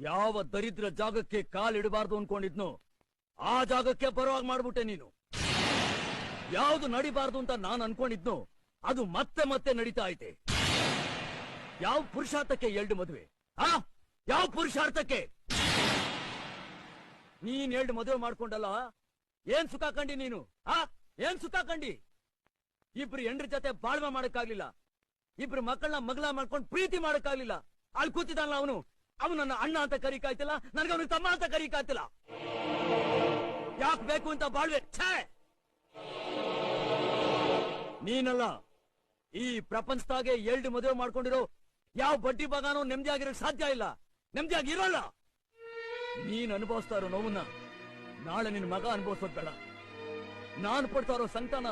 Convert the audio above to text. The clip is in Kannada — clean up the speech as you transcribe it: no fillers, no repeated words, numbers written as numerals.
ಯಾವ ದರಿದ್ರ ಜಾಗಕ್ಕೆ ಕಾಲಿಡಬಾರ್ದು ಅನ್ಕೊಂಡಿದ್ನು ಆ ಜಾಗಕ್ಕೆ ಬರುವಾಗ ಮಾಡ್ಬಿಟ್ಟೆ ನೀನು. ಯಾವ್ದು ನಡಿಬಾರ್ದು ಅಂತ ನಾನು ಅನ್ಕೊಂಡಿದ್ನು ಅದು ಮತ್ತೆ ಮತ್ತೆ ನಡೀತಾ ಐತೆ. ಯಾವ ಪುರುಷಾರ್ಥಕ್ಕೆ 2 ಮದುವೆ? ಯಾವ ಪುರುಷಾರ್ಥಕ್ಕೆ? ನೀನ್ 2 ಮದುವೆ ಮಾಡ್ಕೊಂಡಲ್ಲ, ಏನ್ ಸುಖ ಕಂಡಿ ನೀನು? ಏನ್ ಸುಖ ಕಂಡಿ? ಇಬ್ರು ಹೆಂಡ್ರ ಜೊತೆ ಬಾಳ್ವೆ ಮಾಡಕ್ಕಾಗ್ಲಿಲ್ಲ, ಇಬ್ರು ಮಕ್ಕಳನ್ನ ಮಗಳ ಮಾಡ್ಕೊಂಡು ಪ್ರೀತಿ ಮಾಡಕ್ಕಾಗ್ಲಿಲ್ಲ. ಅಲ್ಲಿ ಕೂತಿದ್ದಾನಲ್ಲ ಅವನು ನನ್ನ ಅಣ್ಣ ಅಂತ ಕರೀಕಾಯ್ತಿಲ್ಲ, ನನಗೆ ಅವನಿಗೆ ತಮ್ಮ ಅಂತ ಕರೀಕಾಯ್ತಿಲ್ಲ. ಯಾಕೆ ಬೇಕು ಅಂತ ಬಾಳ್ವೆ? ನೀನಲ್ಲ, ಈ ಪ್ರಪಂಚದಾಗೆ 2 ಮದುವೆ ಮಾಡ್ಕೊಂಡಿರೋ ಯಾವ ಬಡ್ಡಿ ಬಾಗಾನೋ ನೆಮ್ಮದಿಯಾಗಿರೋ ಸಾಧ್ಯ ಇಲ್ಲ, ನೆಮ್ಮದಿಯಾಗಿರೋಲ್ಲ. ನೀನ್ ಅನುಭವಿಸ್ತಾ ಇರೋ ನೋವನ್ನ ನಾಳೆ ನಿನ್ ಮಗ ಅನುಭವಿಸೋದ್ ಬೇಡ. ನಾನ್ ಪಡ್ತಾ ಇರೋ ಸಂಕಟನ